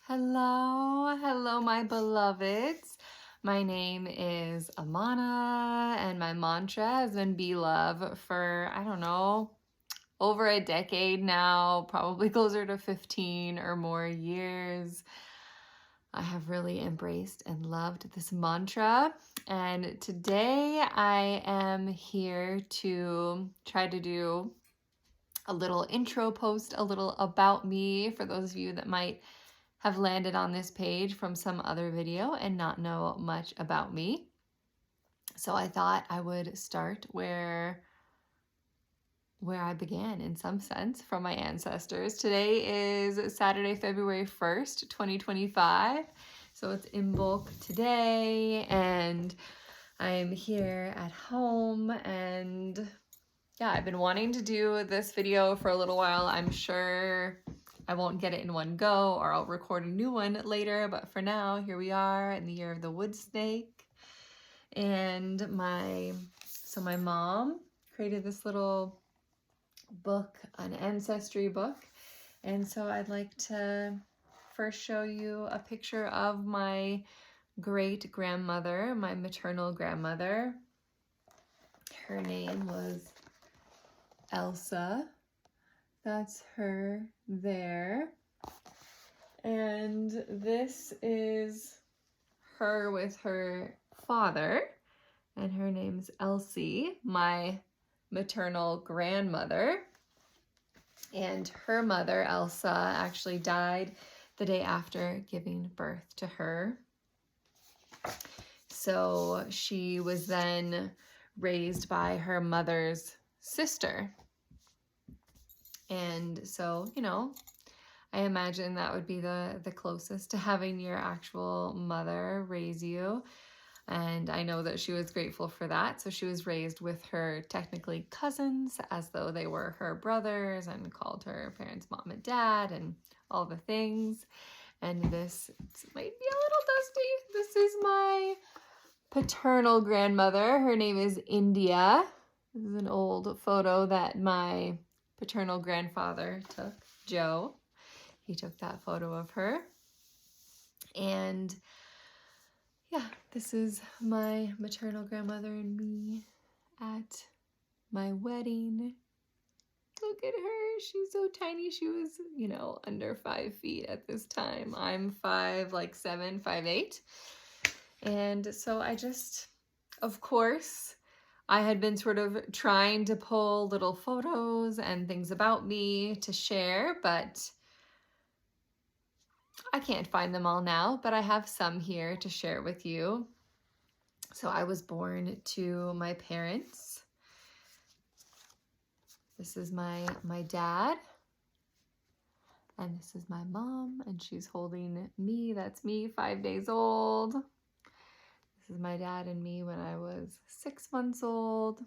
Hello, my beloveds. My name is Amana, and my mantra has been be love for, I don't know, over a decade now, probably closer to 15 or more years. I have really embraced and loved this mantra. And today I am here to try to do a little intro post, a little about me for those of you that might have landed on this page from some other video and not know much about me. So I thought I would start where I began in some sense from my ancestors. Today is Saturday, February 1st, 2025. So it's Imbolc today, and I'm here at home, and yeah, I've been wanting to do this video for a little while. I'm sure I won't get it in one go, or I'll record a new one later, but for now, here we are in the year of the wood snake. And my mom created this little book, an ancestry book. And so I'd like to first show you a picture of my great grandmother, my maternal grandmother. Her name was Elsa. That's her there. And this is her with her father, and her name's Elsie, my maternal grandmother. And her mother, Elsa, actually died the day after giving birth to her. So she was then raised by her mother's sister. And so, you know, I imagine that would be the closest to having your actual mother raise you. And I know that she was grateful for that. So she was raised with her technically cousins as though they were her brothers, and called her parents mom and dad and all the things. And this might be a little dusty. This is my paternal grandmother. Her name is India. This is an old photo that my paternal grandfather took, Joe. He took that photo of her. And yeah, this is my maternal grandmother and me at my wedding. Look at her. She's so tiny. She was, you know, under 5 feet at this time. I'm 5'7", 5'8". And so I just, of course, I had been sort of trying to pull little photos and things about me to share, but I can't find them all now, but I have some here to share with you. So I was born to my parents. This is my dad, and this is my mom, and she's holding me. That's me, 5 days old. This is my dad and me when I was 6 months old.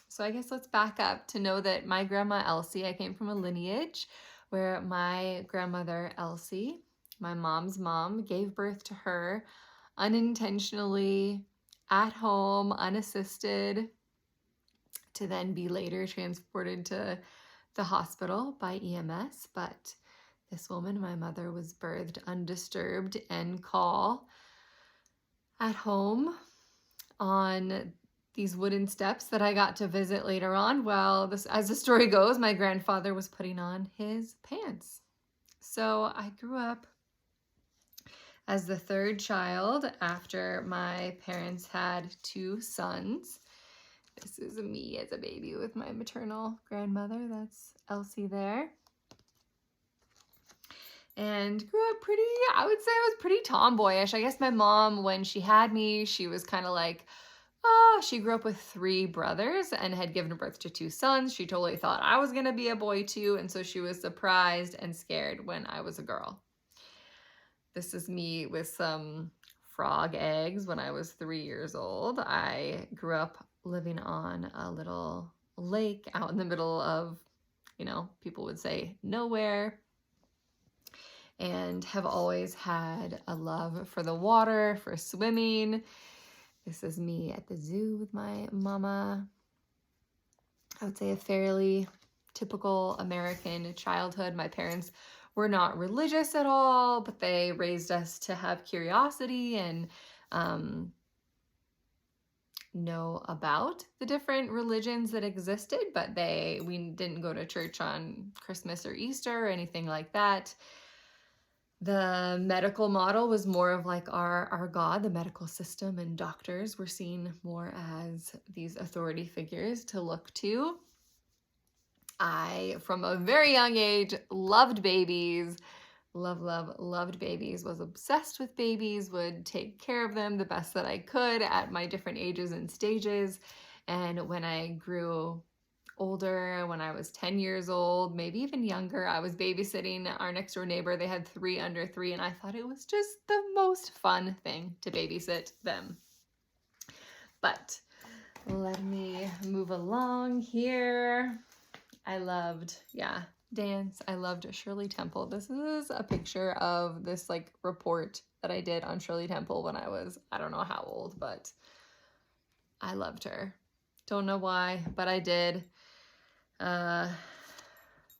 So I guess let's back up to know that my grandma Elsie, I came from a lineage where my grandmother Elsie, my mom's mom, gave birth to her unintentionally at home, unassisted, to then be later transported to the hospital by EMS. But this woman, my mother, was birthed undisturbed and call at home on these wooden steps that I got to visit later on. Well, as the story goes, my grandfather was putting on his pants. So I grew up as the third child after my parents had 2 sons. This is me as a baby with my maternal grandmother. That's Elsie there. And grew up I would say I was pretty tomboyish. I guess my mom, when she had me, she was kind of like, oh, she grew up with 3 brothers and had given birth to 2 sons. She totally thought I was going to be a boy too. And so she was surprised and scared when I was a girl. This is me with some frog eggs when I was 3 years old. I grew up living on a little lake out in the middle of, you know, people would say nowhere, and have always had a love for the water, for swimming. This is me at the zoo with my mama. I would say a fairly typical American childhood. My parents were not religious at all, but they raised us to have curiosity and know about the different religions that existed, but we didn't go to church on Christmas or Easter or anything like that. The medical model was more of like our God, the medical system, and doctors were seen more as these authority figures to look to. I, from a very young age, loved babies, loved babies, was obsessed with babies, would take care of them the best that I could at my different ages and stages. And when I grew older, when I was 10 years old, maybe even younger, I was babysitting our next door neighbor. They had 3 under 3, and I thought it was just the most fun thing to babysit them. But let me move along here. I loved, dance. I loved Shirley Temple. This is a picture of this like report that I did on Shirley Temple when I was, I don't know how old, but I loved her. Don't know why, but I did.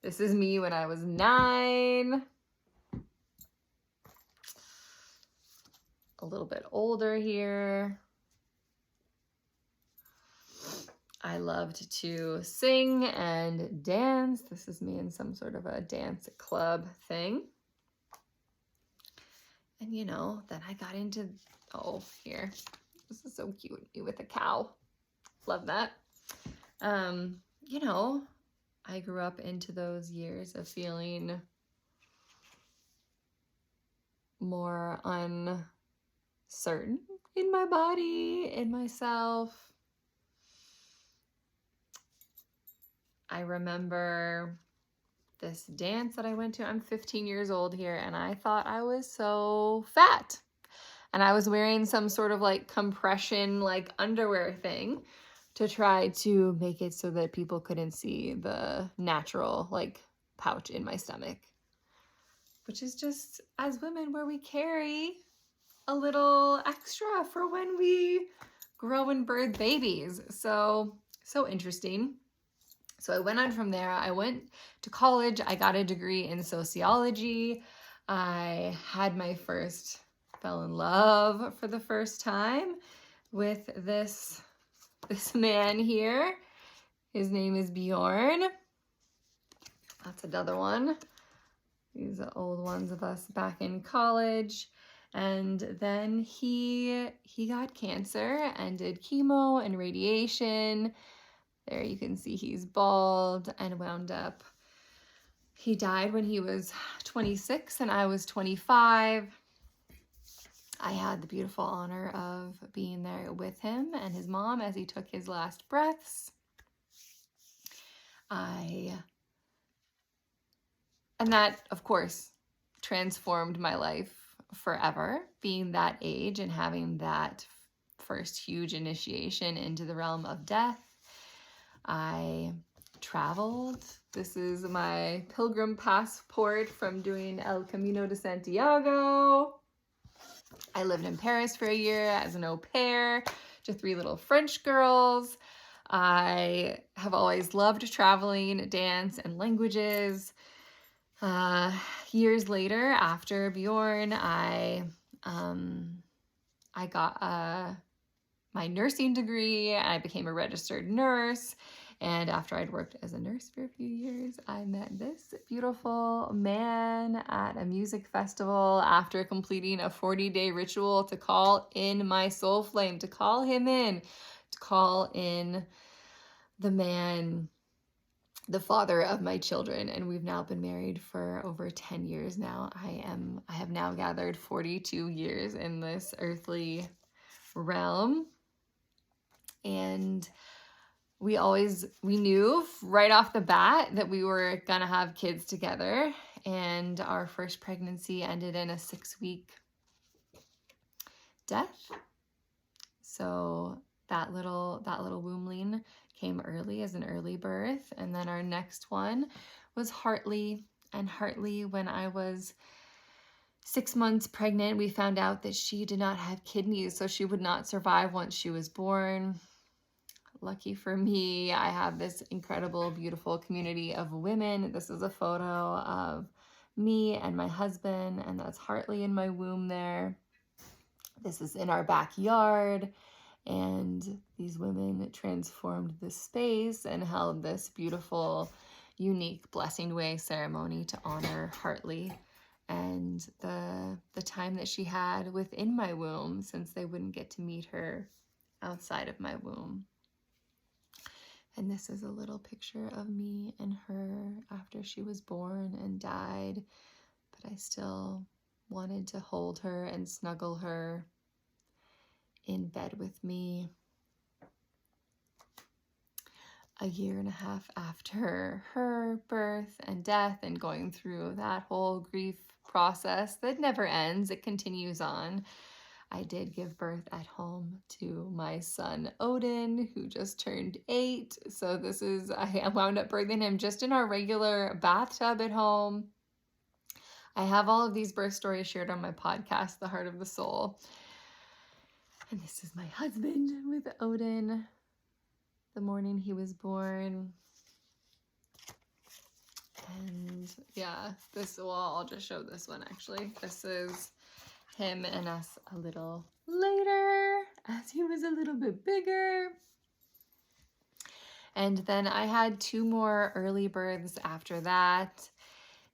This is me when I was 9. A little bit older here. I loved to sing and dance. This is me in some sort of a dance club thing. And you know, then I got into, oh, here. This is so cute, me with a cow. Love that. You know, I grew up into those years of feeling more uncertain in my body, in myself. I remember this dance that I went to. I'm 15 years old here, and I thought I was so fat. And I was wearing some sort of like compression, like underwear thing to try to make it so that people couldn't see the natural like pouch in my stomach. Which is just, as women, where we carry a little extra for when we grow and birth babies. So interesting. So I went on from there. I went to college. I got a degree in sociology. I had my first, fell in love for the first time with this man here. His name is Bjorn. That's another one. These are old ones of us back in college. And then he got cancer and did chemo and radiation. There you can see he's bald and wound up. He died when he was 26 and I was 25. I had the beautiful honor of being there with him and his mom as he took his last breaths. And that, of course, transformed my life forever, being that age and having that first huge initiation into the realm of death. I traveled. This is my pilgrim passport from doing El Camino de Santiago. I lived in Paris for a year as an au pair to 3 little French girls. I have always loved traveling, dance, and languages. Years later, after Bjorn, I got my nursing degree. I became a registered nurse. And after I'd worked as a nurse for a few years, I met this beautiful man at a music festival after completing a 40-day ritual to call in my soul flame, to call him in, to call in the man, the father of my children. And we've now been married for over 10 years now. I have now gathered 42 years in this earthly realm. And we knew right off the bat that we were gonna have kids together, and our first pregnancy ended in a 6-week death. So that little wombling came early as an early birth, and then our next one was Hartley. And Hartley, when I was 6 months pregnant, we found out that she did not have kidneys, so she would not survive once she was born. Lucky for me, I have this incredible, beautiful community of women. This is a photo of me and my husband, and that's Hartley in my womb there. This is in our backyard, and these women transformed this space and held this beautiful, unique blessing way ceremony to honor Hartley and the time that she had within my womb, since they wouldn't get to meet her outside of my womb. And this is a little picture of me and her after she was born and died, but I still wanted to hold her and snuggle her in bed with me. A year and a half after her birth and death, and going through that whole grief process that never ends, it continues on, I did give birth at home to my son Odin, who just turned 8. So I wound up birthing him just in our regular bathtub at home. I have all of these birth stories shared on my podcast, The Heart of the Soul. And this is my husband with Odin the morning he was born. And yeah, I'll just show this one actually. This is him and us a little later as he was a little bit bigger. And then I had 2 more early births after that.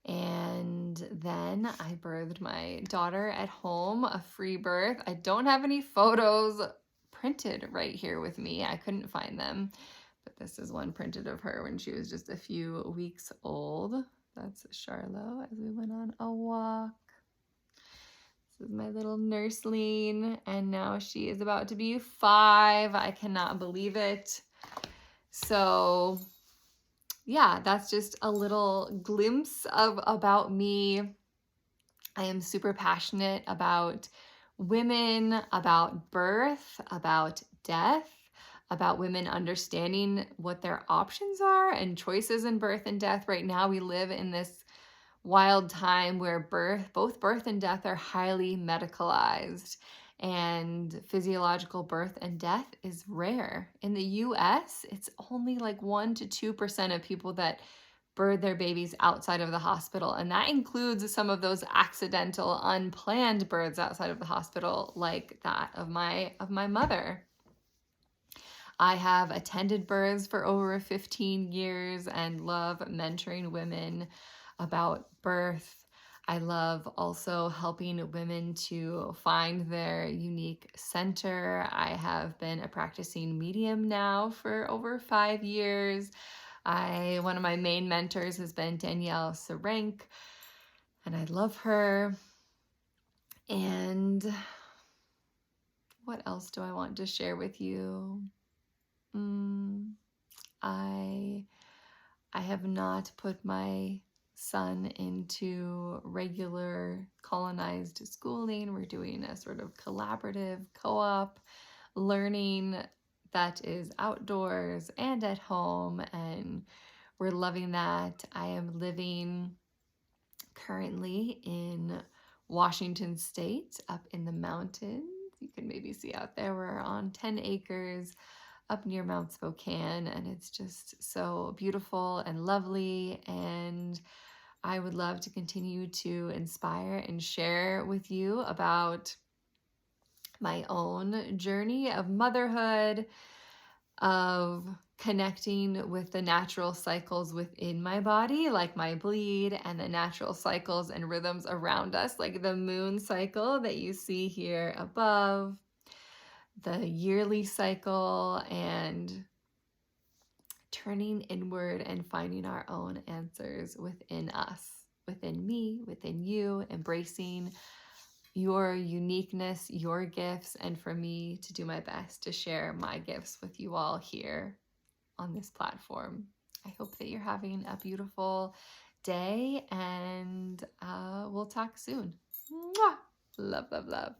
And then I birthed my daughter at home, a free birth. I don't have any photos printed right here with me. I couldn't find them. But this is one printed of her when she was just a few weeks old. That's Charlotte as we went on a walk. This is my little nursling, and now she is about to be 5. I cannot believe it. So yeah, that's just a little glimpse about me. I am super passionate about women, about birth, about death, about women understanding what their options are and choices in birth and death. Right now, we live in this wild time where both birth and death are highly medicalized, and physiological birth and death is rare. In the US, it's only like 1% to 2% of people that birth their babies outside of the hospital, and that includes some of those accidental, unplanned births outside of the hospital, like that of my mother. I have attended births for over 15 years and love mentoring women about birth. I love also helping women to find their unique center. I have been a practicing medium now for over 5 years. One of my main mentors has been Danielle Sarenk, and I love her. And what else do I want to share with you? I have not put my son into regular colonized schooling. We're doing a sort of collaborative co-op learning that is outdoors and at home, and we're loving that. I am living currently in Washington State, up in the mountains. You can maybe see out there, we're on 10 acres up near Mount Spokane, and it's just so beautiful and lovely. And I would love to continue to inspire and share with you about my own journey of motherhood, of connecting with the natural cycles within my body, like my bleed, and the natural cycles and rhythms around us, like the moon cycle that you see here above, the yearly cycle, and turning inward and finding our own answers within us, within me, within you, embracing your uniqueness, your gifts, and for me to do my best to share my gifts with you all here on this platform. I hope that you're having a beautiful day, and we'll talk soon. Mwah! Love, love, love.